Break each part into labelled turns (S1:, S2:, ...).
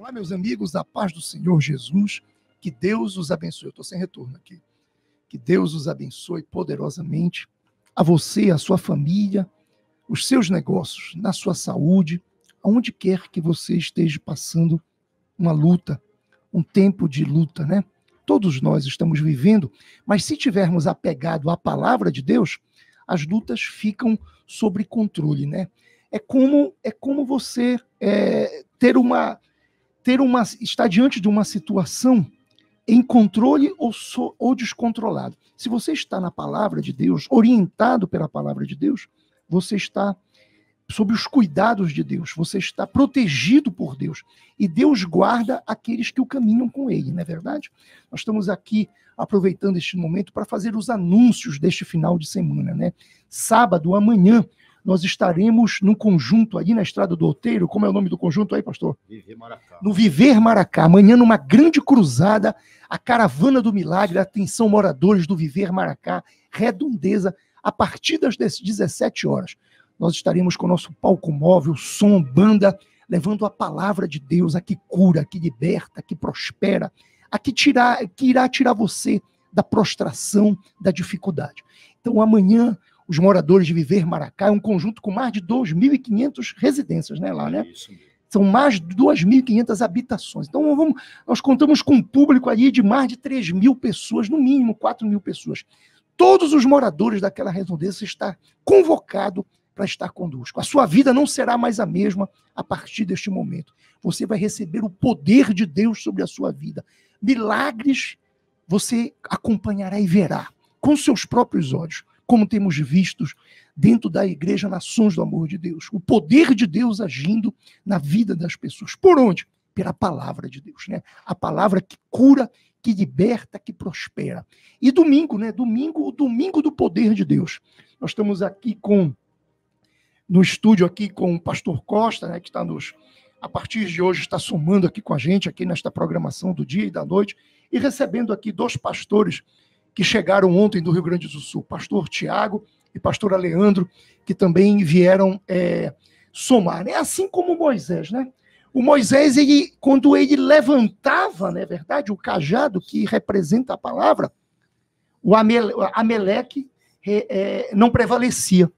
S1: Olá, meus amigos, a paz do Senhor Jesus, que Deus os abençoe. Eu estou sem retorno aqui. Que Deus os abençoe poderosamente, a você, a sua família, os seus negócios, na sua saúde, aonde quer que você esteja passando uma luta, um tempo de luta, né? Todos nós estamos vivendo, mas se tivermos apegado à palavra de Deus, as lutas ficam sob controle, né? É como você estar diante de uma situação em controle ou descontrolado. Se você está na palavra de Deus, orientado pela palavra de Deus, você está sob os cuidados de Deus, você está protegido por Deus. E Deus guarda aqueles que o caminham com Ele, não é verdade? Nós estamos aqui aproveitando este momento para fazer os anúncios deste final de semana, né? Sábado, amanhã, nós estaremos num conjunto ali na Estrada do Outeiro. Como é o nome do conjunto aí, pastor?
S2: Viver Maracá.
S1: No Viver Maracá. Amanhã, numa grande cruzada, a Caravana do Milagre, atenção moradores do Viver Maracá, Redondeza, a partir das 17 horas. Nós estaremos com o nosso palco móvel, som, banda, levando a palavra de Deus, a que cura, a que liberta, a que prospera, a que irá tirar você da prostração, da dificuldade. Então, amanhã, os moradores de Viver Maracá, é um conjunto com mais de 2.500 residências, né, lá, né?
S2: Isso mesmo.
S1: São mais de 2.500 habitações. Então, nós contamos com um público ali de mais de 3.000 pessoas, no mínimo 4.000 pessoas. Todos os moradores daquela redondeza estão convocados para estar conosco. A sua vida não será mais a mesma a partir deste momento. Você vai receber o poder de Deus sobre a sua vida. Milagres você acompanhará e verá com seus próprios olhos, como temos visto dentro da Igreja Nações do Amor de Deus. O poder de Deus agindo na vida das pessoas. Por onde? Pela palavra de Deus, né? A palavra que cura, que liberta, que prospera. E domingo, né? O domingo do poder de Deus. Nós estamos aqui no estúdio aqui com o pastor Costa, né? Que está a partir de hoje está somando aqui com a gente, aqui nesta programação do dia e da noite, e recebendo aqui dois pastores que chegaram ontem do Rio Grande do Sul, pastor Tiago e pastor Leandro, que também vieram somar. É assim como Moisés, né? O Moisés, quando ele levantava, não é verdade, o cajado que representa a palavra, o Ameleque não prevalecia.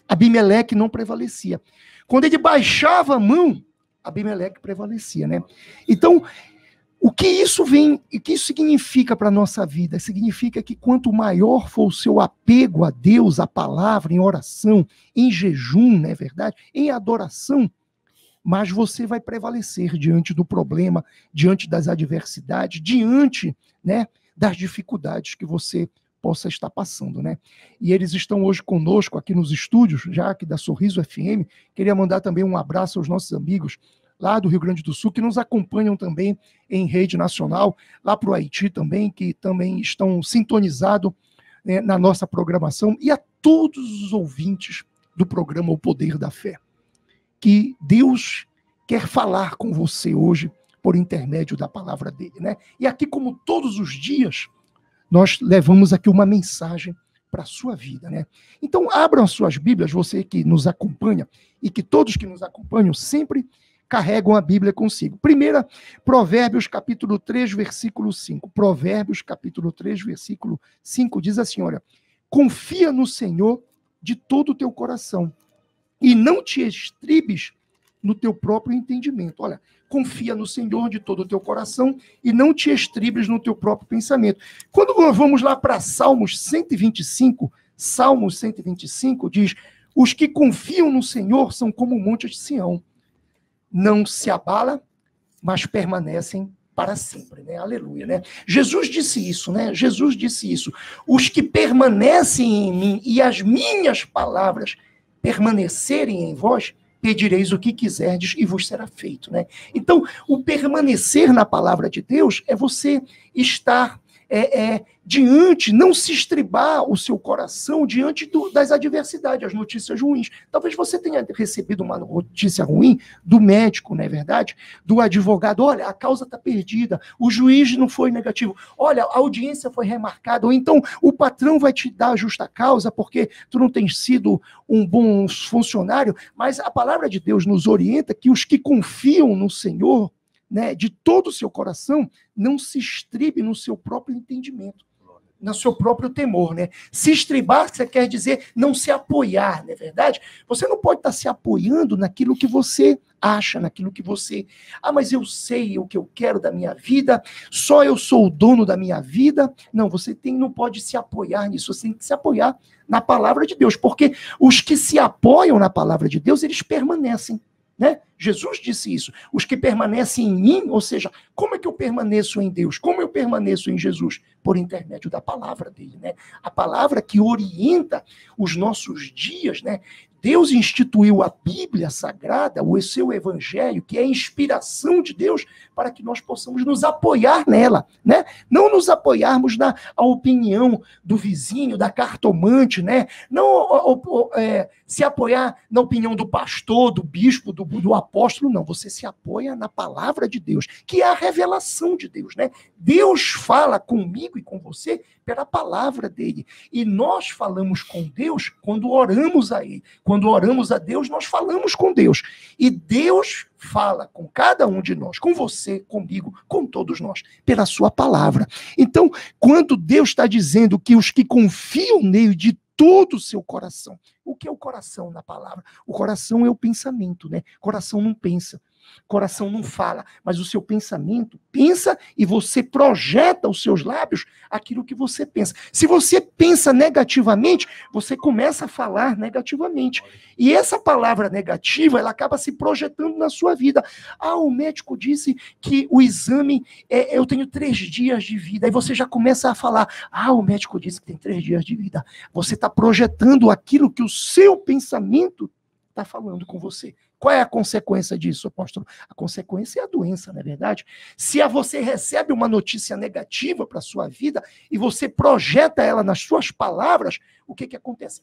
S1: Abimeleque não prevalecia. Quando ele baixava a mão, Abimeleque prevalecia, né? Então, o que isso significa para a nossa vida? Significa que quanto maior for o seu apego a Deus, a palavra, em oração, em jejum, não é verdade? Em adoração, mas você vai prevalecer diante do problema, diante das adversidades, diante, né, das dificuldades que você possa estar passando, né? E eles estão hoje conosco aqui nos estúdios, já aqui da Sorriso FM. Queria mandar também um abraço aos nossos amigos lá do Rio Grande do Sul, que nos acompanham também em rede nacional, lá para o Haiti também, que também estão sintonizados, né, na nossa programação, e a todos os ouvintes do programa O Poder da Fé. Que Deus quer falar com você hoje por intermédio da palavra dele, né? E aqui, como todos os dias, nós levamos aqui uma mensagem para a sua vida, né? Então, abram as suas Bíblias, você que nos acompanha, e que todos que nos acompanham sempre carregam a Bíblia consigo. Primeira, Provérbios capítulo 3, versículo 5. Provérbios capítulo 3, versículo 5 diz assim, olha, confia no Senhor de todo o teu coração e não te estribes no teu próprio entendimento. Olha, confia no Senhor de todo o teu coração e não te estribes no teu próprio pensamento. Quando nós vamos lá para Salmos 125 diz, os que confiam no Senhor são como o monte de Sião. Não se abala, mas permanecem para sempre, né? Aleluia, né? Jesus disse isso, né? Jesus disse isso. Os que permanecem em mim e as minhas palavras permanecerem em vós, pedireis o que quiserdes e vos será feito, né? Então, o permanecer na palavra de Deus é você estar diante, não se estribar o seu coração diante das adversidades, as notícias ruins. Talvez você tenha recebido uma notícia ruim do médico, não é verdade? Do advogado, olha, a causa está perdida, o juiz não foi negativo, olha, a audiência foi remarcada, ou então o patrão vai te dar a justa causa porque tu não tens sido um bom funcionário, mas a palavra de Deus nos orienta que os que confiam no Senhor né, de todo o seu coração, não se estribe no seu próprio entendimento, no seu próprio temor, né? Se estribar, você quer dizer não se apoiar, não é verdade? Você não pode estar se apoiando naquilo que você acha, naquilo que você... mas eu sei o que eu quero da minha vida, só eu sou o dono da minha vida. Não, não pode se apoiar nisso, você tem que se apoiar na palavra de Deus, porque os que se apoiam na palavra de Deus, eles permanecem, né? Jesus disse isso, os que permanecem em mim, ou seja, como é que eu permaneço em Deus? Como eu permaneço em Jesus? Por intermédio da palavra dele, né? A palavra que orienta os nossos dias, né? Deus instituiu a Bíblia Sagrada, o seu Evangelho, que é a inspiração de Deus, para que nós possamos nos apoiar nela, né? Não nos apoiarmos na opinião do vizinho, da cartomante, né? Não se apoiar na opinião do pastor, do bispo, do apóstolo, não. Você se apoia na palavra de Deus, que é a revelação de Deus, né? Deus fala comigo e com você pela palavra dele. E nós falamos com Deus quando oramos a ele. Quando oramos a Deus, nós falamos com Deus. E Deus fala com cada um de nós, com você, comigo, com todos nós, pela sua palavra. Então, quando Deus está dizendo que os que confiam nele de todo o seu coração, o que é o coração na palavra? O coração é o pensamento, né? O coração não pensa. Coração não fala, mas o seu pensamento pensa e você projeta aos seus lábios aquilo que você pensa. Se você pensa negativamente, você começa a falar negativamente. E essa palavra negativa, ela acaba se projetando na sua vida. O médico disse que o exame, eu tenho 3 dias de vida. Aí você já começa a falar, o médico disse que tem 3 dias de vida. Você está projetando aquilo que o seu pensamento está falando com você. Qual é a consequência disso, apóstolo? A consequência é a doença, não é verdade? Se você recebe uma notícia negativa para a sua vida e você projeta ela nas suas palavras, o que acontece?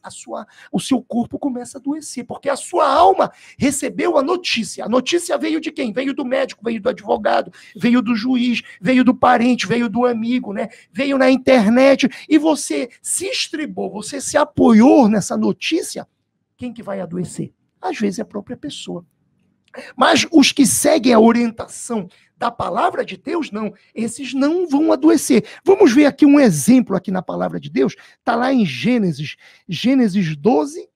S1: O seu corpo começa a adoecer, porque a sua alma recebeu a notícia. A notícia veio de quem? Veio do médico, veio do advogado, veio do juiz, veio do parente, veio do amigo, né? Veio na internet, e você se estribou, você se apoiou nessa notícia. Quem que vai adoecer? Às vezes é a própria pessoa. Mas os que seguem a orientação da palavra de Deus, não. Esses não vão adoecer. Vamos ver aqui um exemplo aqui na palavra de Deus. Está lá em Gênesis 12,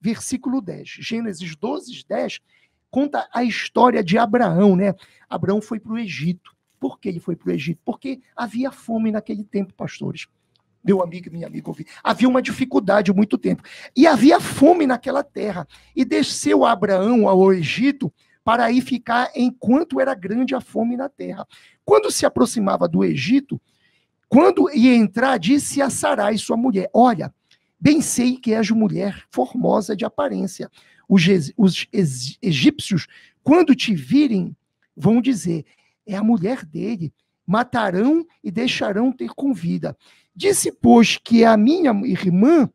S1: versículo 10. Gênesis 12, 10, conta a história de Abraão, né? Abraão foi para o Egito. Por que ele foi para o Egito? Porque havia fome naquele tempo, pastores. Meu amigo e minha amiga ouvi. Havia uma dificuldade há muito tempo. E havia fome naquela terra. E desceu Abraão ao Egito para aí ficar enquanto era grande a fome na terra. Quando se aproximava do Egito, quando ia entrar, disse a Sarai, sua mulher, olha, bem sei que és mulher formosa de aparência. Os egípcios, quando te virem, vão dizer, é a mulher dele. Matarão e deixarão ter com vida. Dizes, pois, que é a minha irmã,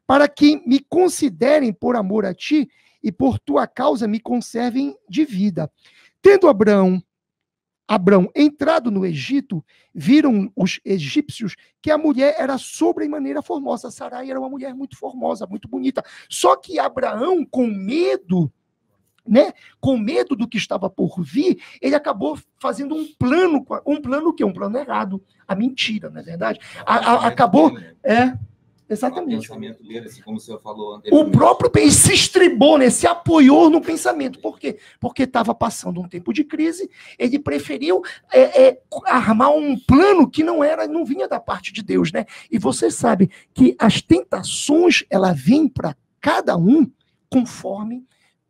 S1: para que me considerem por amor a ti e por tua causa me conservem de vida. Tendo Abrão entrado no Egito, viram os egípcios que a mulher era sobremaneira formosa. Sarai era uma mulher muito formosa, muito bonita. Só que Abraão, com medo, né? Com medo do que estava por vir, ele acabou fazendo um plano o quê? Um plano errado, a mentira, não é verdade? Acabou, exatamente. O pensamento dele, assim, como o senhor falou anteriormente. O próprio se estribou, né? Se apoiou no pensamento. Por quê? Porque estava passando um tempo de crise, ele preferiu armar um plano que não vinha da parte de Deus, né? E você sabe que as tentações, ela vem para cada um conforme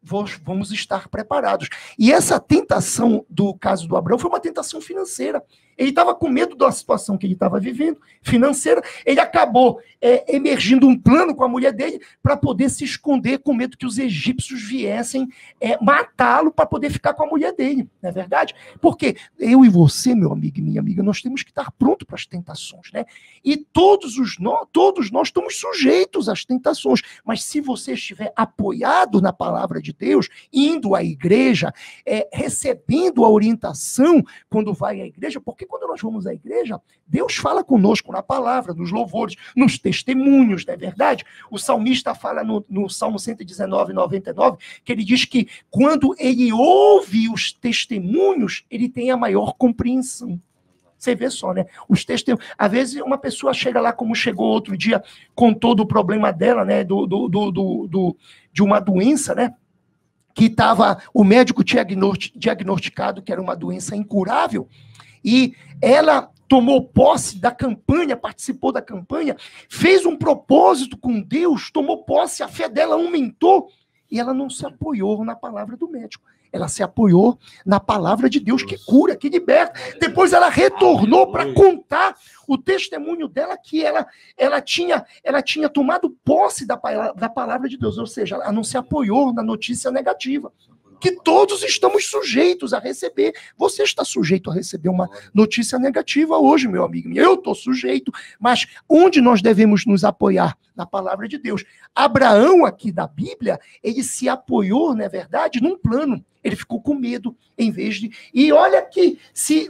S1: vamos estar preparados. E essa tentação do caso do Abraão foi uma tentação financeira. Ele estava com medo da situação que ele estava vivendo, financeira. Ele acabou emergindo um plano com a mulher dele para poder se esconder, com medo que os egípcios viessem matá-lo para poder ficar com a mulher dele. Não é verdade? Porque eu e você, meu amigo e minha amiga, nós temos que estar prontos para as tentações, né? E todos nós estamos sujeitos às tentações. Mas se você estiver apoiado na palavra de Deus, indo à igreja, recebendo a orientação quando vai à igreja, porque porque quando nós vamos à igreja, Deus fala conosco na palavra, nos louvores, nos testemunhos, não é verdade? O salmista fala no Salmo 119, 99, que ele diz que quando ele ouve os testemunhos, ele tem a maior compreensão. Você vê só, né? Os testemunhos. Às vezes uma pessoa chega lá, como chegou outro dia, com todo o problema dela, né? De uma doença, né? Que o médico tinha diagnosticado que era uma doença incurável, e ela tomou posse da campanha, participou da campanha, fez um propósito com Deus, tomou posse, a fé dela aumentou, e ela não se apoiou na palavra do médico. Ela se apoiou na palavra de Deus que cura, que liberta. Depois ela retornou para contar o testemunho dela, que ela tinha tomado posse da palavra de Deus. Ou seja, ela não se apoiou na notícia negativa, que todos estamos sujeitos a receber. Você está sujeito a receber uma notícia negativa hoje, meu amigo. Eu estou sujeito, mas onde nós devemos nos apoiar? Na palavra de Deus. Abraão, aqui da Bíblia, ele se apoiou, não é verdade, num plano. Ele ficou com medo, em vez de... E olha que se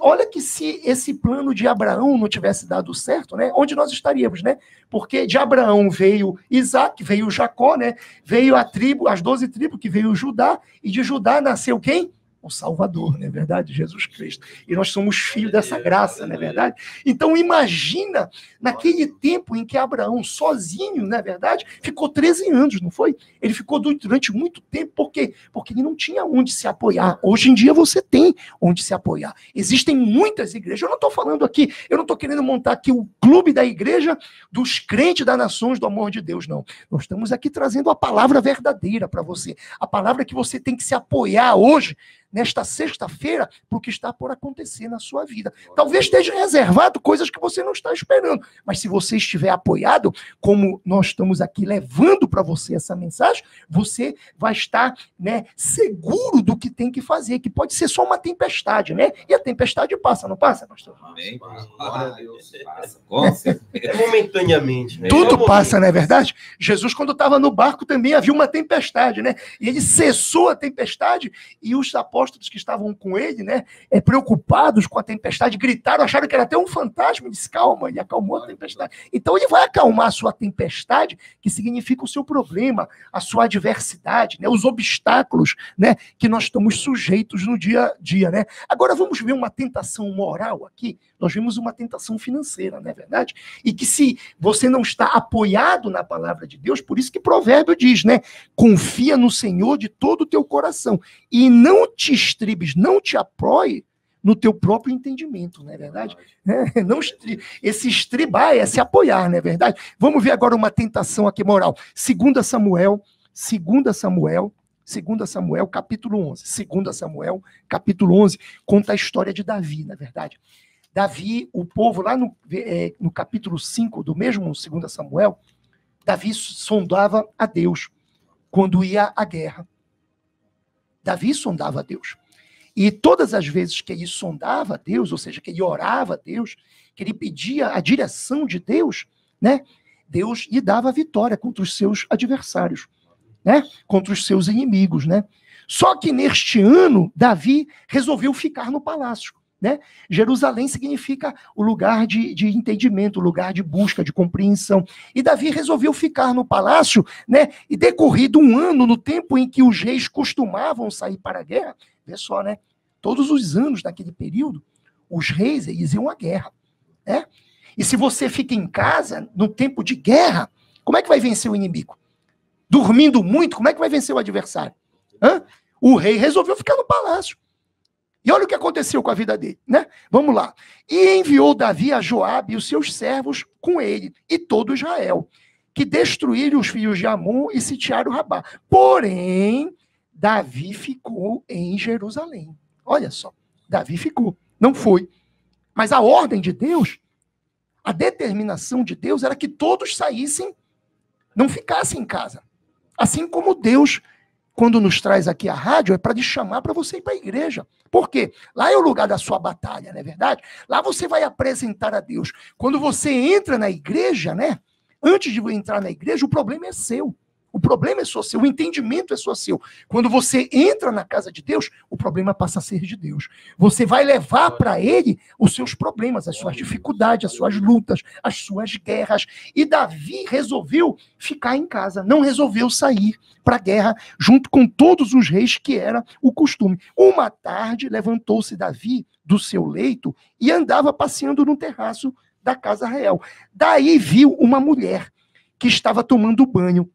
S1: esse plano de Abraão não tivesse dado certo, né? Onde nós estaríamos, né? Porque de Abraão veio Isaac, veio Jacó, né? Veio as 12 tribos, que veio Judá, e de Judá nasceu quem? O Salvador, não é verdade? Jesus Cristo. E nós somos filhos dessa graça, não é verdade? Então imagina naquele tempo em que Abraão, sozinho, não é verdade, ficou 13 anos, não foi? Ele ficou durante muito tempo, por quê? Porque ele não tinha onde se apoiar. Hoje em dia você tem onde se apoiar. Existem muitas igrejas, eu não estou falando aqui, eu não estou querendo montar aqui o clube da igreja dos crentes das nações do amor de Deus, não. Nós estamos aqui trazendo a palavra verdadeira para você, a palavra que você tem que se apoiar hoje, nesta sexta-feira, para o que está por acontecer na sua vida. Talvez esteja reservado coisas que você não está esperando, mas se você estiver apoiado, como nós estamos aqui levando para você essa mensagem, você vai estar, né, seguro do que tem que fazer, que pode ser só uma tempestade, né? E a tempestade passa, não passa, pastor?
S2: Amém. Glória a Deus. Passa. É momentaneamente. Né?
S1: Tudo passa, não é verdade? Jesus, quando estava no barco, também havia uma tempestade, né? E ele cessou a tempestade, e os apóstolos que estavam com ele, né, preocupados com a tempestade, gritaram, acharam que era até um fantasma. Ele disse, calma, e acalmou a tempestade. Então ele vai acalmar a sua tempestade, que significa o seu problema, a sua adversidade, né, os obstáculos, né, que nós estamos sujeitos no dia a dia, né? Agora vamos ver uma tentação moral aqui. Nós vimos uma tentação financeira, não é verdade? E que se você não está apoiado na palavra de Deus, por isso que Provérbio diz, né? Confia no Senhor de todo o teu coração e não te estribes, não te apoie no teu próprio entendimento, não é verdade? Não, esse estribar é se apoiar, não é verdade? Vamos ver agora uma tentação aqui moral. 2 Samuel, capítulo 11. 2 Samuel, capítulo 11, conta a história de Davi, não é verdade? Davi, o povo, lá no capítulo 5 do mesmo 2 Samuel, Davi sondava a Deus quando ia à guerra. Davi sondava a Deus. E todas as vezes que ele sondava a Deus, ou seja, que ele orava a Deus, que ele pedia a direção de Deus, né? Deus lhe dava a vitória contra os seus adversários, né? Contra os seus inimigos, né? Só que neste ano, Davi resolveu ficar no palácio. Né? Jerusalém significa o lugar de entendimento, o lugar de busca, de compreensão. E Davi resolveu ficar no palácio, né? E decorrido um ano, no tempo em que os reis costumavam sair para a guerra, vê só, né? Todos os anos naquele período, os reis eles iam à guerra. Né? E se você fica em casa, no tempo de guerra, como é que vai vencer o inimigo? Dormindo muito, como é que vai vencer o adversário? O rei resolveu ficar no palácio. E olha o que aconteceu com a vida dele, né? Vamos lá. E enviou Davi a Joabe e os seus servos com ele, e todo Israel, que destruíram os filhos de Amon e sitiaram Rabá. Porém, Davi ficou em Jerusalém. Olha só, Davi ficou, não foi. Mas a ordem de Deus, a determinação de Deus era que todos saíssem, não ficassem em casa. Assim como Deus, quando nos traz aqui a rádio, é para te chamar para você ir para a igreja. Por quê? Lá é o lugar da sua batalha, não é verdade? Lá você vai apresentar a Deus. Quando você entra na igreja, né? Antes de entrar na igreja, o problema é seu. O problema é só seu, o entendimento é só seu. Quando você entra na casa de Deus, o problema passa a ser de Deus. Você vai levar para ele os seus problemas, as suas dificuldades, as suas lutas, as suas guerras. E Davi resolveu ficar em casa, não resolveu sair para a guerra junto com todos os reis, que era o costume. Uma tarde, levantou-se Davi do seu leito e andava passeando no terraço da casa real. Daí viu uma mulher que estava tomando banho.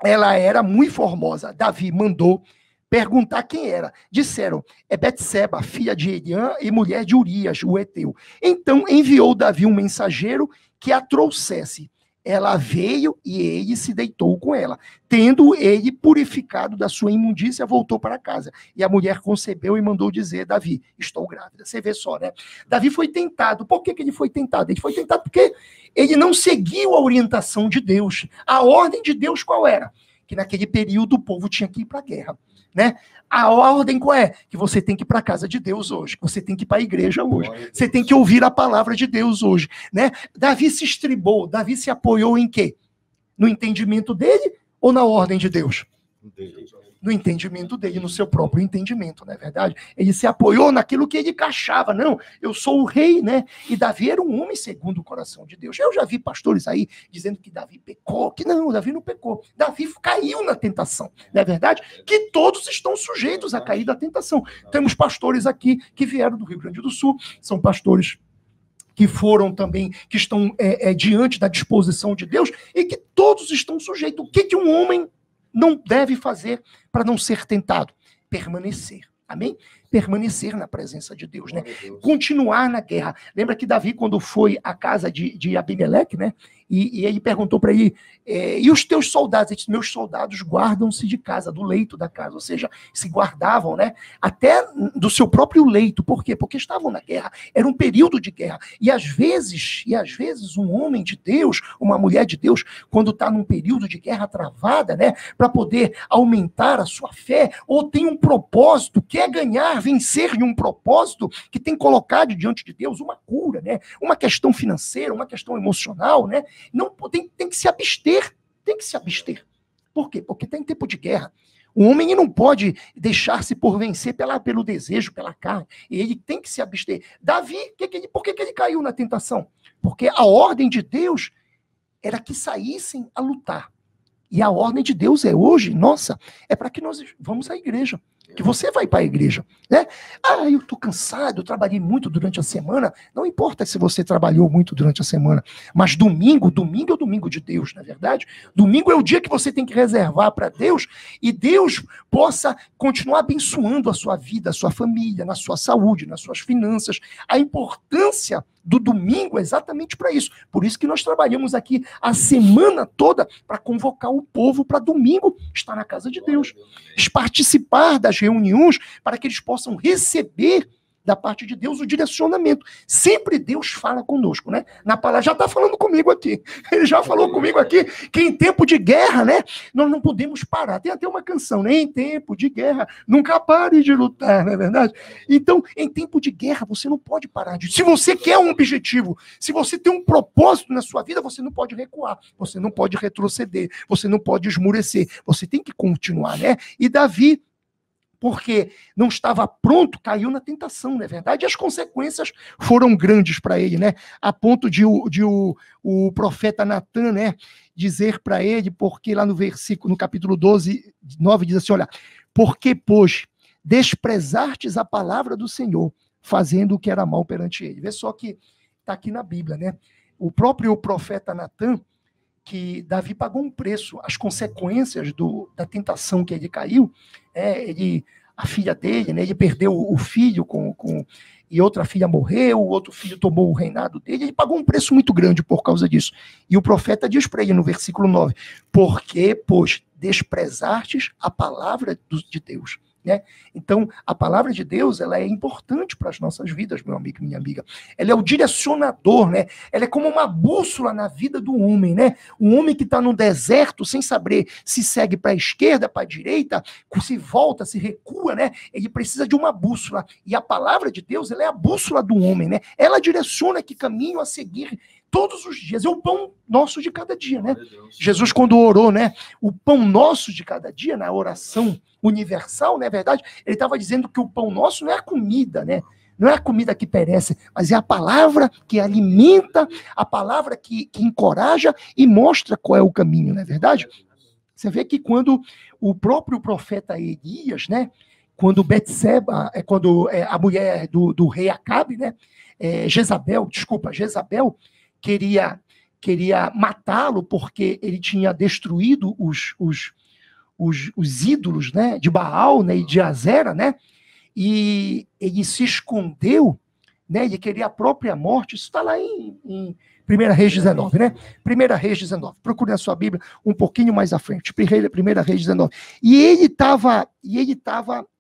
S1: Ela era muito formosa. Davi mandou perguntar quem era. Disseram, é Betseba, filha de Eliã e mulher de Urias, o heteu. Então enviou Davi um mensageiro que a trouxesse. Ela veio e ele se deitou com ela. Tendo ele purificado da sua imundícia, voltou para casa. E a mulher concebeu e mandou dizer, Davi, estou grávida. Você vê só, né? Davi foi tentado. Por que ele foi tentado? Ele foi tentado porque ele não seguiu a orientação de Deus. A ordem de Deus qual era? Que naquele período o povo tinha que ir para a guerra, né? A ordem qual é? Que você tem que ir para a casa de Deus hoje, que você tem que ir para a igreja hoje, você tem que ouvir a palavra de Deus hoje, né? Davi se estribou, Davi se apoiou em quê? No entendimento dele ou na ordem de Deus? No entendimento dele, no seu próprio entendimento, não é verdade? Ele se apoiou naquilo que ele achava. Não, eu sou o rei, né? E Davi era um homem segundo o coração de Deus. Eu já vi pastores aí dizendo que Davi pecou, que não, Davi não pecou. Davi caiu na tentação, não é verdade? Que todos estão sujeitos a cair da tentação. Temos pastores aqui que vieram do Rio Grande do Sul, são pastores que foram também, que estão diante da disposição de Deus, e que todos estão sujeitos. O que um homem não deve fazer para não ser tentado? Permanecer. Amém? Permanecer na presença de Deus, né? Continuar na guerra. Lembra que Davi, quando foi à casa de Abimeleque, né? E ele perguntou para ele, e os teus soldados? Ele disse, meus soldados guardam-se de casa, do leito da casa, ou seja, se guardavam, né? Até do seu próprio leito. Por quê? Porque estavam na guerra. Era um período de guerra. E às vezes um homem de Deus, uma mulher de Deus, quando está num período de guerra travada, né? Para poder aumentar a sua fé, ou tem um propósito, quer ganhar, vencer em um propósito que tem colocado diante de Deus uma cura, né? Uma questão financeira, uma questão emocional, né? Não tem que se abster, tem que se abster. Por quê? Porque está em tempo de guerra. O homem não pode deixar-se por vencer pelo desejo, pela carne. E ele tem que se abster. Davi, por que ele caiu na tentação? Porque a ordem de Deus era que saíssem a lutar. E a ordem de Deus hoje, nossa, é para que nós vamos à igreja. Que você vai para a igreja, né? Eu estou cansado, eu trabalhei muito durante a semana. Não importa se você trabalhou muito durante a semana, mas domingo é o domingo de Deus, não é verdade? Domingo é o dia que você tem que reservar para Deus, e Deus possa continuar abençoando a sua vida, a sua família, na sua saúde, nas suas finanças. A importância do domingo é exatamente para isso. Por isso que nós trabalhamos aqui a semana toda para convocar o povo para domingo estar na casa de Deus. Participar das reuniões para que eles possam receber da parte de Deus o direcionamento. Sempre Deus fala conosco, né? Na palavra, já está falando comigo aqui. Ele já falou comigo aqui que em tempo de guerra, né? Nós não podemos parar. Tem até uma canção, né? Em tempo de guerra, nunca pare de lutar, não é verdade? Então, em tempo de guerra, você não pode parar de... Se você quer um objetivo, se você tem um propósito na sua vida, você não pode recuar, você não pode retroceder, você não pode esmurecer, você tem que continuar, né? E Davi, porque não estava pronto, caiu na tentação, não é verdade? E as consequências foram grandes para ele, né? A ponto de o profeta Natan, né, dizer para ele, porque lá no capítulo 12, 9, diz assim, olha, porque, pois, desprezartes a palavra do Senhor, fazendo o que era mal perante ele. Vê só que está aqui na Bíblia, né? O próprio profeta Natan, que Davi pagou um preço, as consequências da tentação que ele caiu, a filha dele, né, ele perdeu o filho e outra filha morreu, o outro filho tomou o reinado dele, ele pagou um preço muito grande por causa disso. E o profeta diz para ele no versículo 9, porque, pois, desprezartes a palavra de Deus. Né? Então, a palavra de Deus, ela é importante para as nossas vidas, meu amigo e minha amiga. Ela é o direcionador, né? Ela é como uma bússola na vida do homem, né? Um homem que está no deserto, sem saber se segue para a esquerda, para a direita, se volta, se recua, né? Ele precisa de uma bússola. E a palavra de Deus, ela é a bússola do homem, né? Ela direciona que caminho a seguir todos os dias. É o pão nosso de cada dia, né? Jesus, quando orou, né, o pão nosso de cada dia, na oração universal, não é verdade? Ele estava dizendo que o pão nosso não é a comida, né? Não é a comida que perece, mas é a palavra que alimenta, a palavra que encoraja e mostra qual é o caminho, não é verdade? Você vê que quando o próprio profeta Elias, né, quando Betseba, quando a mulher do rei Acabe, né, Jezabel queria matá-lo porque ele tinha destruído os ídolos, né, de Baal, né, e de Azera, né, e ele se escondeu, né, ele queria a própria morte. Isso está lá em 1 Reis 19, né? 1 Reis 19. Procure na sua Bíblia um pouquinho mais à frente. 1 Reis 19. E ele estava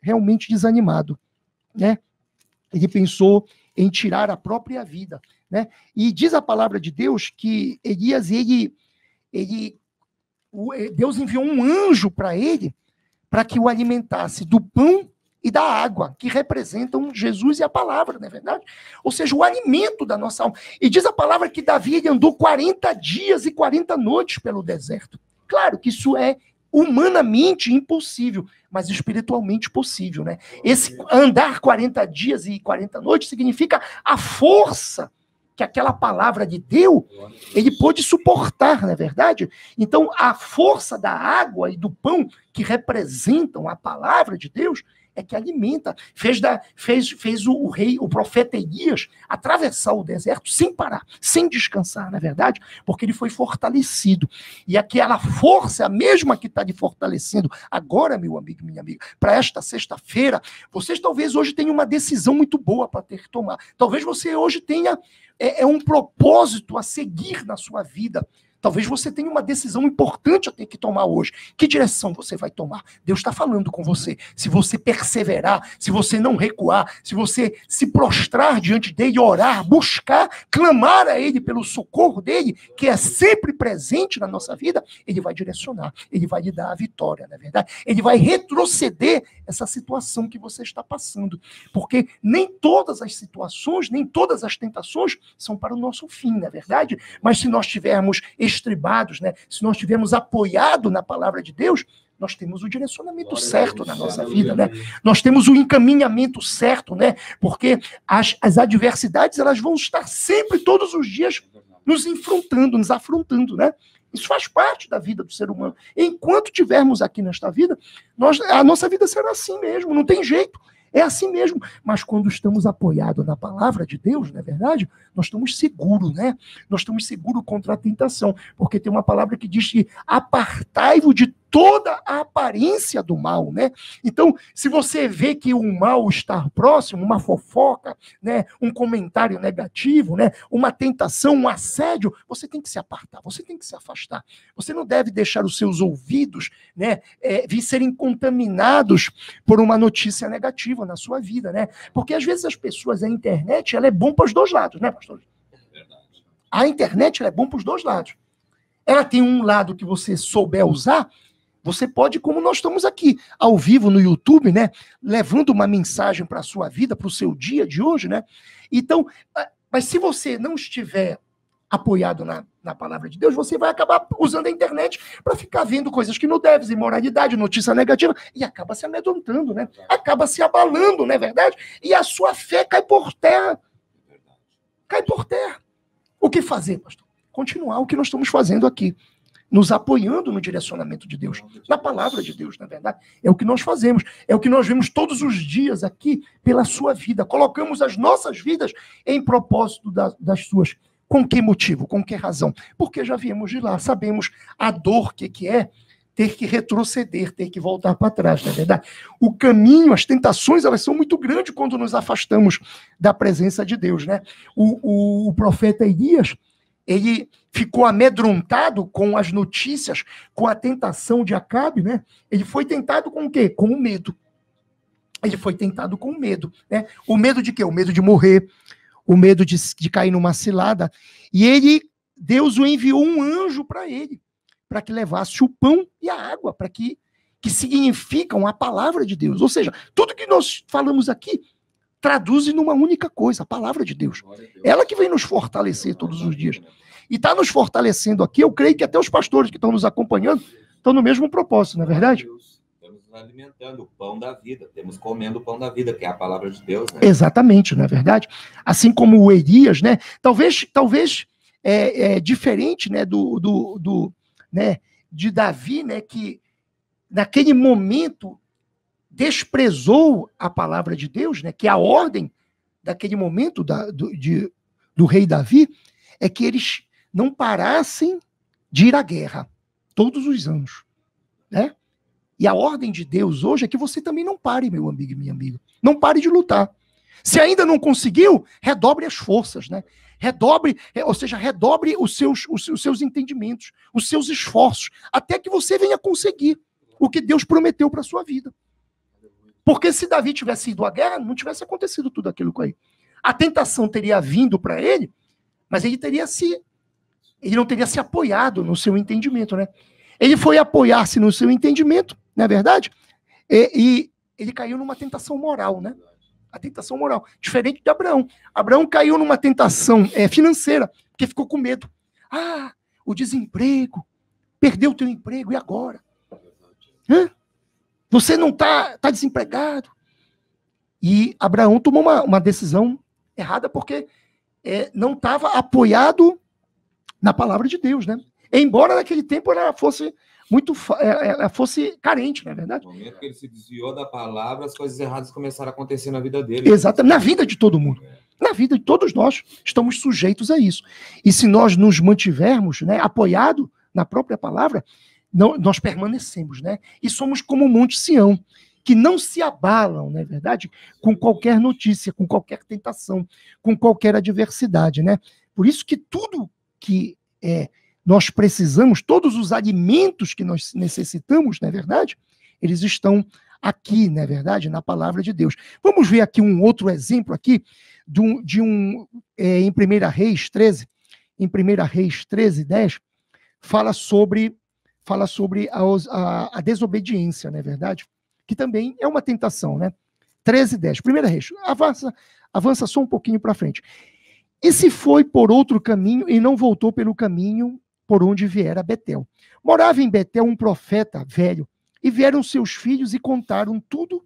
S1: realmente desanimado, né? Ele pensou em tirar a própria vida, né? E diz a palavra de Deus que Elias, Deus enviou um anjo para ele, para que o alimentasse do pão e da água, que representam Jesus e a palavra, não é verdade? Ou seja, o alimento da nossa alma. E diz a palavra que Davi ele andou 40 dias e 40 noites pelo deserto. Claro que isso é humanamente impossível, mas espiritualmente possível, né? Esse andar 40 dias e 40 noites significa a força que aquela palavra de Deus, ele pôde suportar, não é verdade? Então, a força da água e do pão, que representam a palavra de Deus, é que alimenta, fez o profeta Elias atravessar o deserto sem parar, sem descansar, na verdade, porque ele foi fortalecido. E aquela força, a mesma que está lhe fortalecendo agora, meu amigo, minha amiga, para esta sexta-feira, vocês talvez hoje tenham uma decisão muito boa para ter que tomar. Talvez você hoje tenha um propósito a seguir na sua vida. Talvez você tenha uma decisão importante a ter que tomar hoje. Que direção você vai tomar? Deus está falando com você. Se você perseverar, se você não recuar, se você se prostrar diante dele, orar, buscar, clamar a ele pelo socorro dele, que é sempre presente na nossa vida, ele vai direcionar, ele vai lhe dar a vitória, não é verdade? Ele vai retroceder essa situação que você está passando. Porque nem todas as situações, nem todas as tentações são para o nosso fim, não é verdade? Mas se nós tivermos estribados, né? Se nós estivermos apoiados na palavra de Deus, nós temos o direcionamento certo na nossa vida, né? Nós temos o encaminhamento certo, né? Porque as adversidades, elas vão estar sempre, todos os dias, nos enfrentando, nos afrontando, né? Isso faz parte da vida do ser humano. Enquanto tivermos aqui nesta vida, a nossa vida será assim mesmo, não tem jeito. É assim mesmo, mas quando estamos apoiados na palavra de Deus, não é verdade? Nós estamos seguros, né? Nós estamos seguros contra a tentação, porque tem uma palavra que diz que apartai-vos de toda a aparência do mal, né? Então, se você vê que o mal está próximo, uma fofoca, né, um comentário negativo, né, uma tentação, um assédio, você tem que se apartar, você tem que se afastar. Você não deve deixar os seus ouvidos, né, serem contaminados por uma notícia negativa na sua vida, né? Porque às vezes as pessoas, a internet, ela é bom para os dois lados, né, pastor? A internet, ela é bom para os dois lados. Ela tem um lado que você souber usar. Você pode, como nós estamos aqui, ao vivo no YouTube, né? Levando uma mensagem para a sua vida, para o seu dia de hoje, né? Então, mas se você não estiver apoiado na palavra de Deus, você vai acabar usando a internet para ficar vendo coisas que não devem, imoralidade, notícia negativa, e acaba se amedrontando, né? Acaba se abalando, não é verdade? E a sua fé cai por terra. Cai por terra. O que fazer, pastor? Continuar o que nós estamos fazendo aqui. Nos apoiando no direcionamento de Deus, na palavra de Deus, na verdade. É o que nós fazemos, é o que nós vemos todos os dias aqui pela sua vida. Colocamos as nossas vidas em propósito das suas. Com que motivo? Com que razão? Porque já viemos de lá, sabemos a dor que é ter que retroceder, ter que voltar para trás, não é verdade? O caminho, as tentações, elas são muito grandes quando nos afastamos da presença de Deus, né? O profeta Elias, ele ficou amedrontado com as notícias, com a tentação de Acabe, né? Ele foi tentado com o quê? Com o medo. Ele foi tentado com o medo, né? O medo de quê? O medo de morrer, o medo de cair numa cilada. E Deus o enviou um anjo para ele, para que levasse o pão e a água, para que significam a palavra de Deus. Ou seja, tudo que nós falamos aqui traduzem numa única coisa, a palavra de Deus. Ela que vem nos fortalecer todos os dias. E está nos fortalecendo aqui, eu creio que até os pastores que estão nos acompanhando estão no mesmo propósito, não é verdade?
S3: Estamos nos alimentando o pão da vida, temos comendo o pão da vida, que é a palavra de Deus, né?
S1: Exatamente, não é verdade? Assim como o Elias, né? Talvez diferente, né, né, de Davi, né, que naquele momento desprezou a palavra de Deus, né, que a ordem daquele momento do rei Davi é que eles não parassem de ir à guerra todos os anos, né? E a ordem de Deus hoje é que você também não pare, meu amigo e minha amiga. Não pare de lutar. Se ainda não conseguiu, redobre as forças, né? Redobre os seus entendimentos, os seus esforços, até que você venha conseguir o que Deus prometeu para a sua vida. Porque se Davi tivesse ido à guerra, não tivesse acontecido tudo aquilo com ele. A tentação teria vindo para ele, mas ele não teria se apoiado no seu entendimento, né? Ele foi apoiar-se no seu entendimento, não é verdade? E ele caiu numa tentação moral, né? A tentação moral, diferente de Abraão. Abraão caiu numa tentação financeira, porque ficou com medo. Ah, o desemprego, perdeu o teu emprego, e agora? Hã? Você não está desempregado. E Abraão tomou uma decisão errada, porque não estava apoiado na palavra de Deus, né? Embora naquele tempo ela fosse carente, não é verdade?
S3: No momento que ele se desviou da palavra, as coisas erradas começaram a acontecer na vida dele.
S1: Exatamente, na vida de todo mundo. Na vida de todos nós, estamos sujeitos a isso. E se nós nos mantivermos, né, apoiados na própria palavra, nós permanecemos, né? E somos como o Monte Sião, que não se abalam, não é verdade? Com qualquer notícia, com qualquer tentação, com qualquer adversidade, né? Por isso que tudo que nós precisamos, todos os alimentos que nós necessitamos, não é verdade? Eles estão aqui, não é verdade? Na palavra de Deus. Vamos ver aqui um outro exemplo aqui, em 1 Reis 13, em 1 Reis 13, 10, fala sobre a desobediência, não é verdade? Que também é uma tentação, né? 13, 10. 1 Reis, avança só um pouquinho para frente. E se foi por outro caminho e não voltou pelo caminho por onde viera Betel. Morava em Betel um profeta velho, e vieram seus filhos e contaram tudo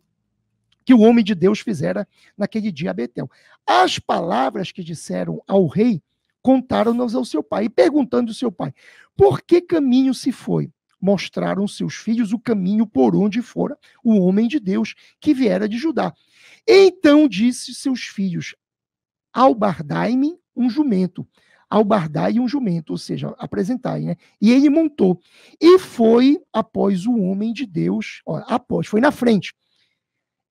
S1: que o homem de Deus fizera naquele dia a Betel. As palavras que disseram ao rei, contaram-nos ao seu pai, e perguntando ao seu pai, por que caminho se foi? Mostraram seus filhos o caminho por onde fora o homem de Deus que viera de Judá. Então disse seus filhos, albardai-me um jumento, albardai um jumento, ou seja, apresentai, né? E ele montou, e foi após o homem de Deus, foi na frente,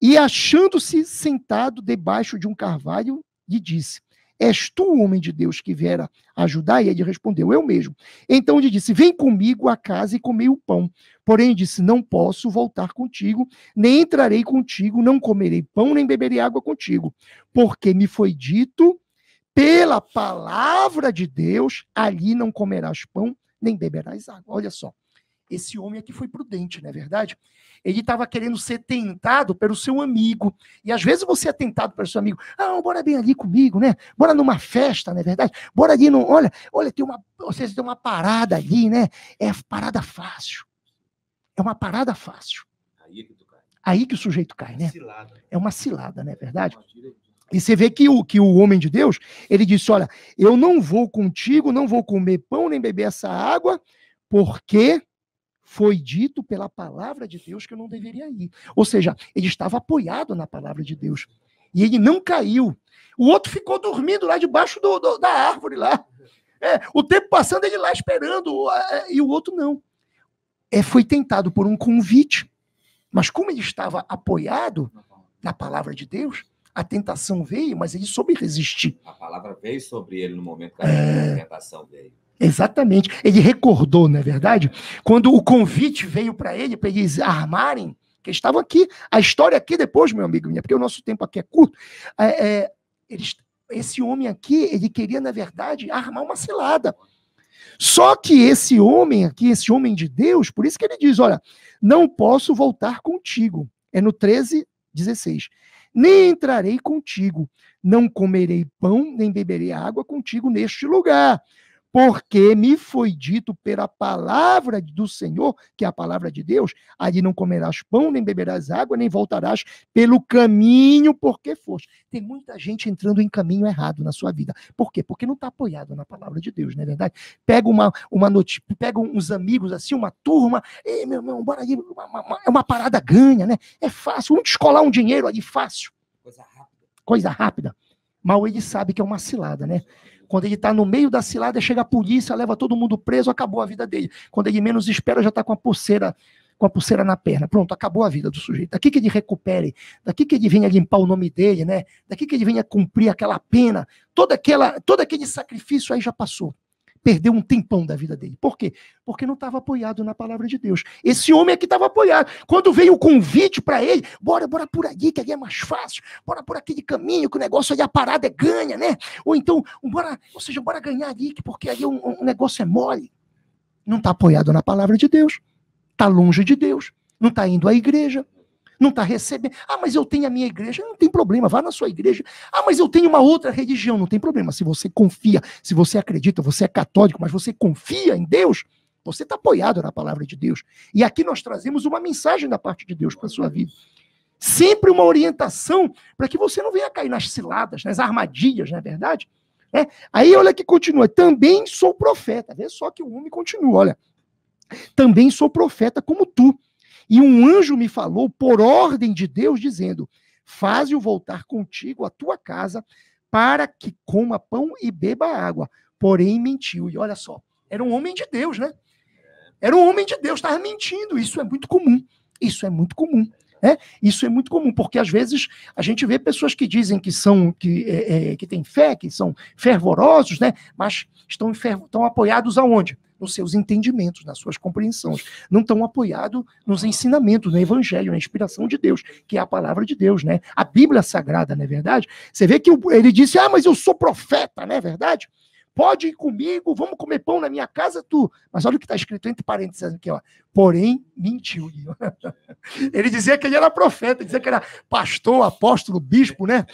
S1: e achando-se sentado debaixo de um carvalho, lhe disse, és tu o homem de Deus que viera ajudar? E ele respondeu, eu mesmo. Então ele disse, vem comigo à casa e comei o pão. Porém disse, não posso voltar contigo, nem entrarei contigo, não comerei pão, nem beberei água contigo, porque me foi dito, pela palavra de Deus, ali não comerás pão, nem beberás água. Olha só, esse homem aqui foi prudente, não é verdade? Ele estava querendo ser tentado pelo seu amigo. E às vezes você é tentado pelo seu amigo. Ah, bora bem ali comigo, né? Bora numa festa, não é verdade? Bora ali, olha, tem uma parada ali, né? É parada fácil. É uma parada fácil.
S3: Aí que tu cai.
S1: Aí que o sujeito cai, né?
S2: Cilada.
S1: É uma cilada, não é verdade? E você vê que o homem de Deus, ele disse, olha, eu não vou contigo, não vou comer pão, nem beber essa água, porque foi dito pela palavra de Deus que eu não deveria ir. Ou seja, ele estava apoiado na palavra de Deus. E ele não caiu. O outro ficou dormindo lá debaixo da árvore lá. O tempo passando, ele lá esperando, e o outro não. Foi tentado por um convite, mas como ele estava apoiado na palavra de Deus, a tentação veio, mas ele soube resistir.
S3: A palavra veio sobre ele no momento que a tentação veio.
S1: Exatamente. Ele recordou, não é verdade? Quando o convite veio para eles armarem, que estavam aqui, a história aqui depois, meu amigo, porque o nosso tempo aqui é curto, esse homem aqui, ele queria, na verdade, armar uma cilada. Só que esse homem aqui, esse homem de Deus, por isso que ele diz, olha, não posso voltar contigo. É no 13, 16. nem entrarei contigo, não comerei pão, nem beberei água contigo neste lugar. Porque me foi dito pela palavra do Senhor, que é a palavra de Deus, ali não comerás pão, nem beberás água, nem voltarás pelo caminho porque foste. Tem muita gente entrando em caminho errado na sua vida. Por quê? Porque não está apoiado na palavra de Deus, não é verdade? Pega pega uns amigos assim, uma turma, ei, meu irmão, bora aí, é uma parada ganha, né? É fácil, vamos descolar um dinheiro ali fácil. Coisa rápida. Mal ele sabe que é uma cilada, né? Quando ele está no meio da cilada, chega a polícia, leva todo mundo preso, acabou a vida dele. Quando ele menos espera, já está com a pulseira na perna. Pronto, acabou a vida do sujeito. Daqui que ele recupere, daqui que ele venha limpar o nome dele, né? Daqui que ele venha cumprir aquela pena, todo aquele sacrifício aí já passou. Perdeu um tempão da vida dele. Por quê? Porque não estava apoiado na palavra de Deus. Esse homem aqui estava apoiado. Quando veio o convite para ele, bora por ali, que ali é mais fácil, bora por aquele caminho, que o negócio ali, a parada é ganha, né? Ou então, bora ganhar ali, porque ali o negócio é mole. Não está apoiado na palavra de Deus. Está longe de Deus. Não está indo à igreja. Não está recebendo. Ah, mas eu tenho a minha igreja. Não tem problema, vá na sua igreja. Ah, mas eu tenho uma outra religião. Não tem problema. Se você confia, se você acredita, você é católico, mas você confia em Deus, você está apoiado na palavra de Deus. E aqui nós trazemos uma mensagem da parte de Deus para a sua vida. Sempre uma orientação para que você não venha cair nas ciladas, nas armadilhas, não é verdade? Aí olha que continua. Também sou profeta. Vê só que o homem continua, olha. Também sou profeta como tu. E um anjo me falou por ordem de Deus, dizendo, faze-o voltar contigo à tua casa, para que coma pão e beba água. Porém, mentiu. E olha só, era um homem de Deus, né? Era um homem de Deus, estava mentindo. Isso é muito comum. Isso é muito comum. Isso é muito comum, porque às vezes a gente vê pessoas que dizem que têm fé, que são fervorosos, né? Mas estão apoiados aonde? Nos seus entendimentos, nas suas compreensões. Não estão apoiados nos ensinamentos, no evangelho, na inspiração de Deus, que é a palavra de Deus, né? A Bíblia Sagrada, não é verdade? Você vê que ele disse, mas eu sou profeta, não é verdade? Pode ir comigo, vamos comer pão na minha casa, tu. Mas olha o que está escrito entre parênteses aqui, ó. Porém, mentiu. Ele dizia que ele era profeta, dizia que era pastor, apóstolo, bispo, né?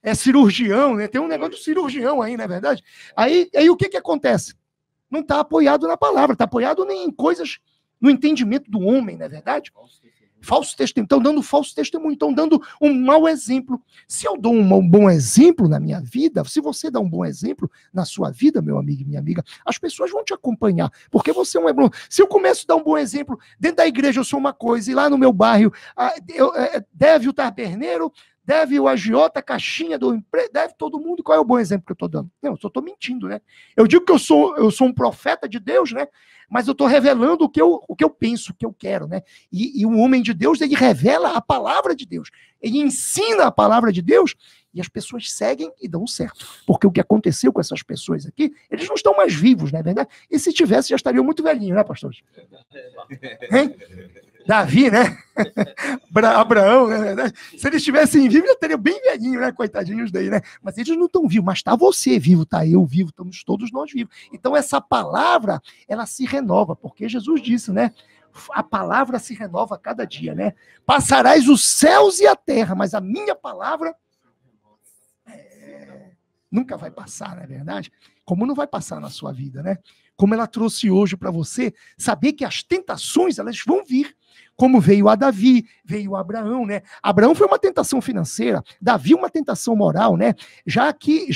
S1: É cirurgião, né? Tem um negócio de cirurgião aí, não é verdade? Aí o que acontece? Não está apoiado na palavra, está apoiado em coisas, no entendimento do homem, não é verdade? Falso testemunho, estão dando falso testemunho, estão dando um mau exemplo. Se eu dou um bom exemplo na minha vida, se você dá um bom exemplo na sua vida, meu amigo e minha amiga, as pessoas vão te acompanhar, porque você é um bom. Se eu começo a dar um bom exemplo, dentro da igreja eu sou uma coisa, e lá no meu bairro, deve o taberneiro, deve o agiota, a caixinha do emprego, deve todo mundo. Qual é o bom exemplo que eu estou dando? Não, eu só estou mentindo, né? Eu digo que eu sou um profeta de Deus, né? Mas eu estou revelando o que eu penso, o que eu quero, né? E o homem de Deus, ele revela a palavra de Deus. Ele ensina a palavra de Deus e as pessoas seguem e dão certo. Porque o que aconteceu com essas pessoas aqui, eles não estão mais vivos, não é verdade? E se tivesse, já estariam muito velhinhos, né, pastores? Hein? Davi, né? Abraão, né? Verdade? Se eles estivessem vivos, já teriam bem velhinhos, né? Coitadinhos daí, né? Mas eles não estão vivos, mas está você vivo, está eu vivo, estamos todos nós vivos. Então essa palavra, ela se renova, porque Jesus disse, né? A palavra se renova a cada dia, né? Passarás os céus e a terra, mas a minha palavra nunca vai passar, não é verdade? Como não vai passar na sua vida, né? Como ela trouxe hoje para você, saber que as tentações, elas vão vir. Como veio a Davi, veio a Abraão, né? Abraão foi uma tentação financeira, Davi uma tentação moral, né? Já que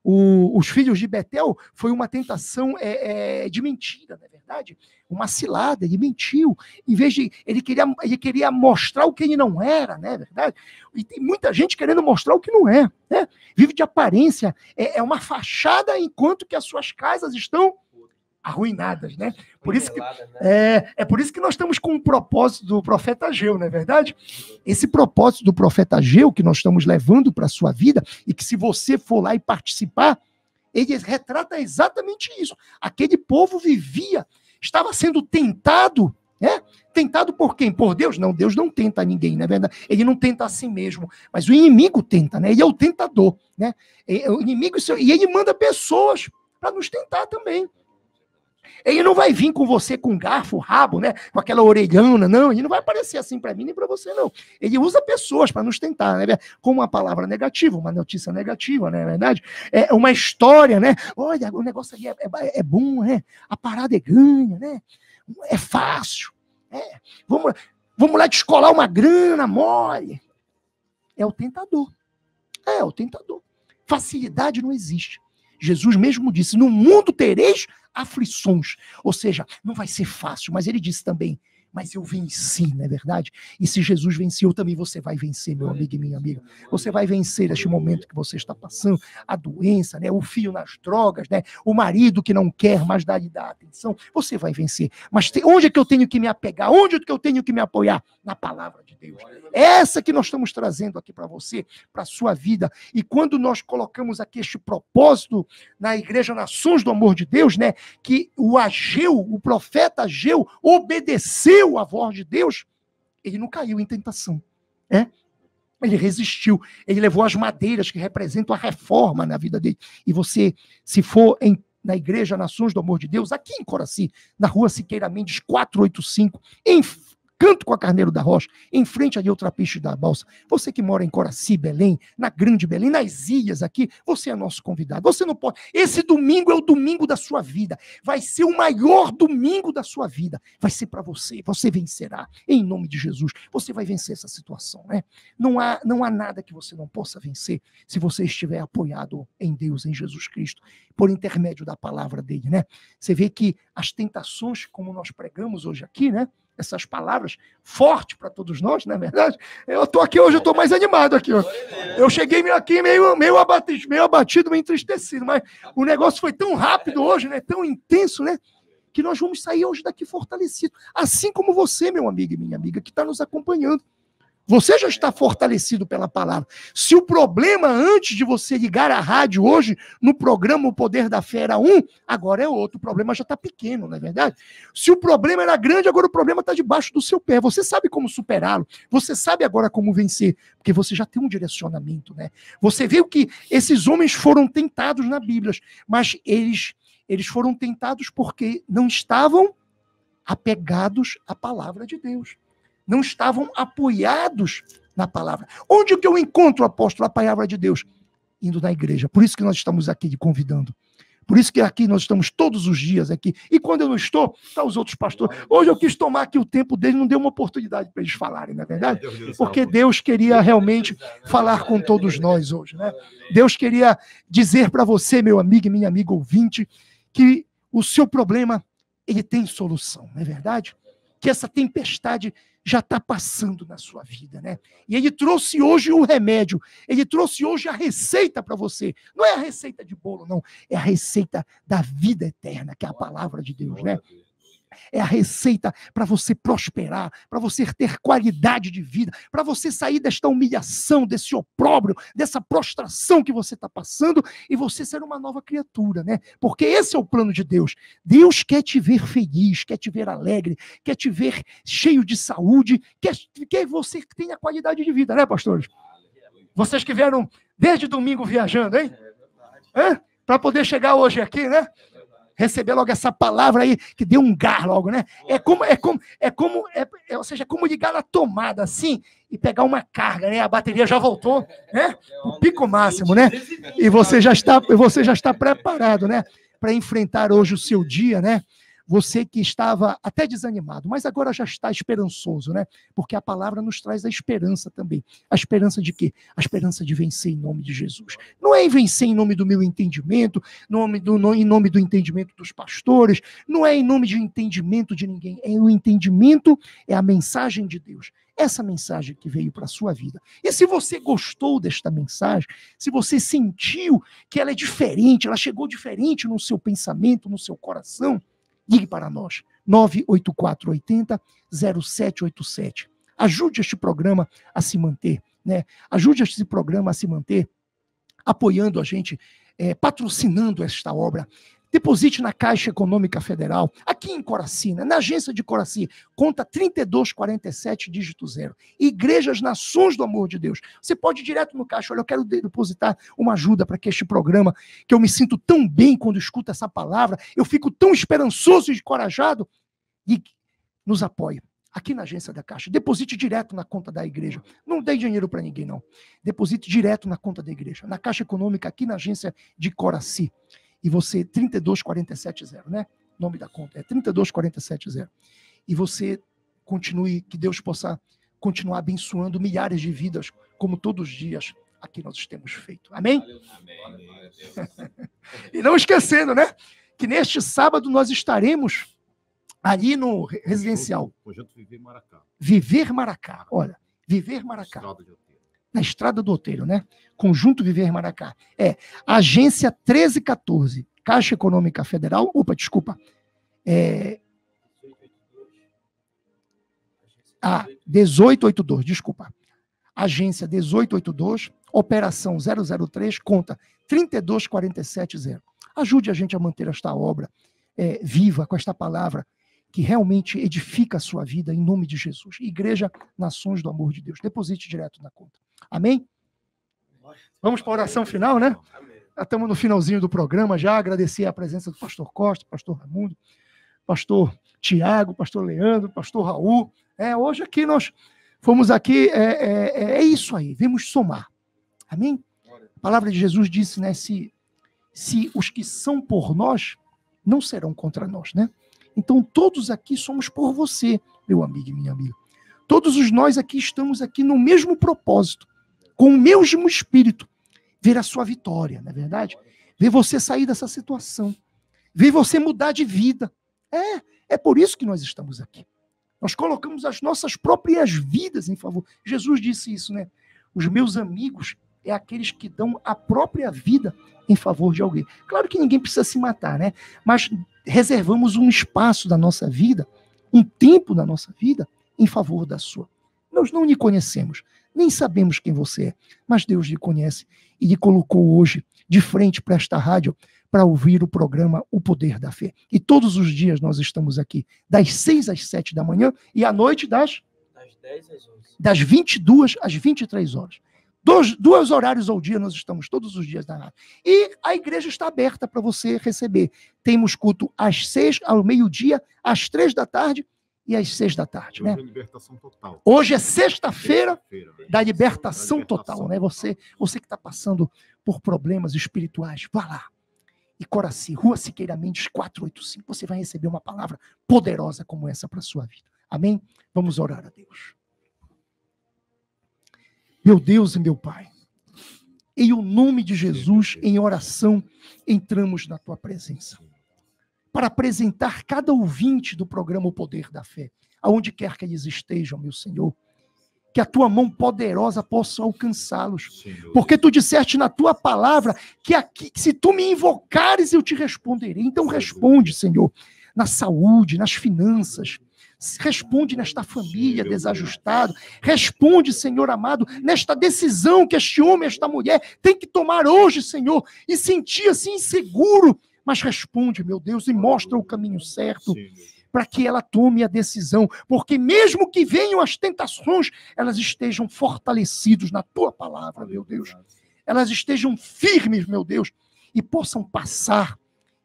S1: os filhos de Betel foi uma tentação de mentira, não é verdade? Uma cilada, ele mentiu. Em vez de ele queria mostrar o que ele não era, né? Verdade? E tem muita gente querendo mostrar o que não é, né? Vive de aparência, é uma fachada, enquanto que as suas casas estão arruinadas, né? Por isso que, por isso que nós estamos com o propósito do profeta Ageu, não é verdade? Esse propósito do profeta Ageu que nós estamos levando para a sua vida, e que se você for lá e participar, ele retrata exatamente isso. Aquele povo estava sendo tentado, né? Tentado por quem? Por Deus? Não, Deus não tenta ninguém, não é verdade? Ele não tenta a si mesmo, mas o inimigo tenta, né? Ele é o tentador, né? O inimigo, e ele manda pessoas para nos tentar também. Ele não vai vir com você com garfo, rabo, né? Com aquela orelhana, não. Ele não vai aparecer assim para mim nem para você, não. Ele usa pessoas para nos tentar, né? Com uma palavra negativa, uma notícia negativa, né? Na verdade, é uma história, né? Olha, o negócio ali é bom, né? A parada é ganha, né? É fácil. Vamos lá descolar uma grana mole. É o tentador. É o tentador. Facilidade não existe. Jesus mesmo disse, no mundo tereis aflições. Ou seja, não vai ser fácil, mas ele disse também, mas eu venci, não é verdade? E se Jesus venceu, também você vai vencer, meu amigo e minha amiga. Você vai vencer este momento que você está passando, a doença, né? O filho nas drogas, né? O marido que não quer mais dar-lhe atenção. Você vai vencer. Mas onde é que eu tenho que me apegar? Onde é que eu tenho que me apoiar? Na palavra de Deus. Essa que nós estamos trazendo aqui para você, para a sua vida. E quando nós colocamos aqui este propósito na Igreja Nações do Amor de Deus, né? Que o Ageu, o profeta Ageu, obedeceu a voz de Deus, ele não caiu em tentação. Ele resistiu. Ele levou as madeiras que representam a reforma na vida dele. E você, se for na Igreja Nações do Amor de Deus, aqui em Coraci, na rua Siqueira Mendes 485, em Canto com a Carneiro da Rocha, em frente ali ao Trapiche da Balsa. Você que mora em Coraci, Belém, na Grande Belém, nas ilhas aqui, você é nosso convidado. Você não pode. Esse domingo é o domingo da sua vida. Vai ser o maior domingo da sua vida. Vai ser para você. Você vencerá. Em nome de Jesus. Você vai vencer essa situação, né? Não há nada que você não possa vencer se você estiver apoiado em Deus, em Jesus Cristo, por intermédio da palavra dele, né? Você vê que as tentações, como nós pregamos hoje aqui, né? Essas palavras fortes para todos nós, não é verdade? Eu estou aqui hoje, eu estou mais animado aqui. Ó. Eu cheguei aqui meio abatido, meio entristecido, mas o negócio foi tão rápido hoje, né? Tão intenso, né? Que nós vamos sair hoje daqui fortalecidos. Assim como você, meu amigo e minha amiga, que está nos acompanhando. Você já está fortalecido pela palavra. Se o problema, antes de você ligar a rádio hoje, no programa O Poder da Fé era um, agora é outro. O problema já está pequeno, não é verdade? Se o problema era grande, agora o problema está debaixo do seu pé. Você sabe como superá-lo. Você sabe agora como vencer. Porque você já tem um direcionamento, né? Você viu que esses homens foram tentados na Bíblia, mas eles foram tentados porque não estavam apegados à palavra de Deus. Não estavam apoiados na palavra. Onde que eu encontro, apóstolo, a palavra de Deus? Indo na igreja. Por isso que nós estamos aqui convidando. Por isso que aqui nós estamos todos os dias aqui. E quando eu não estou, estão os outros pastores. Hoje eu quis tomar aqui o tempo deles, não deu uma oportunidade para eles falarem, não é verdade? Porque Deus queria realmente falar com todos nós hoje, né? Deus queria dizer para você, meu amigo e minha amiga ouvinte, que o seu problema, ele tem solução, não é verdade? Que essa tempestade já está passando na sua vida, né? E ele trouxe hoje o remédio, ele trouxe hoje a receita para você. Não é a receita de bolo, não. É a receita da vida eterna, que é a palavra de Deus, né? É a receita para você prosperar, para você ter qualidade de vida, para você sair desta humilhação, desse opróbrio, dessa prostração que você está passando e você ser uma nova criatura, né? Porque esse é o plano de Deus. Deus quer te ver feliz, quer te ver alegre, quer te ver cheio de saúde, quer você que tenha qualidade de vida, né, pastores? Vocês que vieram desde domingo viajando, hein? Para poder chegar hoje aqui, né? Receber logo essa palavra aí, que deu um gás logo, né? Ou seja, como ligar na tomada assim e pegar uma carga, né? A bateria já voltou, né? O pico máximo, né? E você já está preparado, né? Para enfrentar hoje o seu dia, né? Você que estava até desanimado, mas agora já está esperançoso, né? Porque a palavra nos traz a esperança também. A esperança de quê? A esperança de vencer em nome de Jesus. Não é em vencer em nome do meu entendimento, em nome do entendimento dos pastores, não é em nome de entendimento de ninguém. É o entendimento, é a mensagem de Deus. Essa mensagem que veio para a sua vida. E se você gostou desta mensagem, se você sentiu que ela é diferente, ela chegou diferente no seu pensamento, no seu coração, ligue para nós, 98480-0787. Ajude este programa a se manter, né? Ajude este programa a se manter, apoiando a gente, patrocinando esta obra, Deposite na Caixa Econômica Federal, aqui em Coraci, na agência de Coraci, conta 3247, dígito 0. Igrejas Nações do Amor de Deus. Você pode ir direto no caixa, olha, eu quero depositar uma ajuda para que este programa, que eu me sinto tão bem quando escuto essa palavra, eu fico tão esperançoso e encorajado, e nos apoie. Aqui na agência da Caixa, deposite direto na conta da igreja. Não dê dinheiro para ninguém, não. Deposite direto na conta da igreja, na Caixa Econômica, aqui na agência de Coraci. E você, 32470, né? O nome da conta é 32470. E você continue, que Deus possa continuar abençoando milhares de vidas, como todos os dias aqui nós temos feito. Amém?
S3: Amém.
S1: E não esquecendo, né? Que neste sábado nós estaremos ali no residencial.
S4: Projeto Viver Maracá.
S1: Viver Maracá. Olha, Viver Maracá. Na Estrada do Outeiro, né? Conjunto Viver Maracá. Agência 1314, Caixa Econômica Federal. Opa, desculpa. 1882, desculpa. Agência 1882, operação 003, conta 32470. Ajude a gente a manter esta obra viva com esta palavra que realmente edifica a sua vida em nome de Jesus. Igreja Nações do Amor de Deus. Deposite direto na conta. Amém? Vamos para a oração final, né? Já estamos no finalzinho do programa já. Agradecer a presença do pastor Costa, pastor Raimundo, pastor Tiago, pastor Leandro, pastor Raul. Hoje aqui nós fomos aqui, é isso aí, vamos somar. Amém? A palavra de Jesus disse, né? Se os que são por nós não serão contra nós, né? Então, todos aqui somos por você, meu amigo e minha amiga. Todos nós aqui estamos aqui no mesmo propósito, com o mesmo espírito. Ver a sua vitória, não é verdade? Ver você sair dessa situação. Ver você mudar de vida. É por isso que nós estamos aqui. Nós colocamos as nossas próprias vidas em favor. Jesus disse isso, né? Os meus amigos é aqueles que dão a própria vida em favor de alguém. Claro que ninguém precisa se matar, né? Mas reservamos um espaço da nossa vida, um tempo da nossa vida, em favor da sua. Nós não lhe conhecemos, nem sabemos quem você é, mas Deus lhe conhece e lhe colocou hoje de frente para esta rádio para ouvir o programa O Poder da Fé. E todos os dias nós estamos aqui, das 6 às 7 da manhã e à noite das
S2: 10 às 11.
S1: Das 22 às 23 horas. Dois horários ao dia nós estamos todos os dias na rádio. E a igreja está aberta para você receber. Temos culto às 6, ao meio-dia, às 3 da tarde e às 6 da tarde. Hoje, né?
S4: É libertação total.
S1: Hoje é sexta-feira da libertação total. Né? Você que está passando por problemas espirituais, vá lá. E Coraci, Rua Siqueira Mendes 485. Você vai receber uma palavra poderosa como essa para a sua vida. Amém? Vamos orar a Deus. Meu Deus e meu Pai, em o nome de Jesus, em oração, entramos na Tua presença, para apresentar cada ouvinte do programa O Poder da Fé, aonde quer que eles estejam, meu Senhor, que a Tua mão poderosa possa alcançá-los, porque Tu disseste na Tua palavra que aqui, se Tu me invocares, eu te responderei. Então responde, Senhor, na saúde, nas finanças, responde nesta família desajustada. Responde, Senhor amado, nesta decisão que este homem, esta mulher tem que tomar hoje, Senhor, e sentir assim inseguro. Mas responde, meu Deus, e mostra o caminho certo para que ela tome a decisão. Porque mesmo que venham as tentações, elas estejam fortalecidas na Tua palavra, meu Deus. Elas estejam firmes, meu Deus, e possam passar.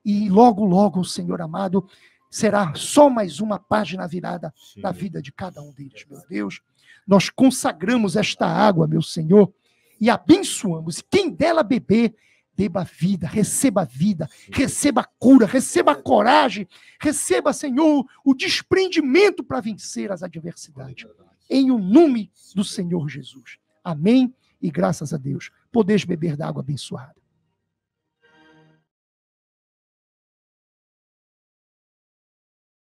S1: E logo, logo, Senhor amado, será só mais uma página virada da vida de cada um deles, meu Deus. Nós consagramos esta água, meu Senhor, e abençoamos. E quem dela beber, beba vida, receba cura, receba coragem, receba, Senhor, o desprendimento para vencer as adversidades. Em o nome do Senhor Jesus. Amém e graças a Deus. Podeis beber da água abençoada.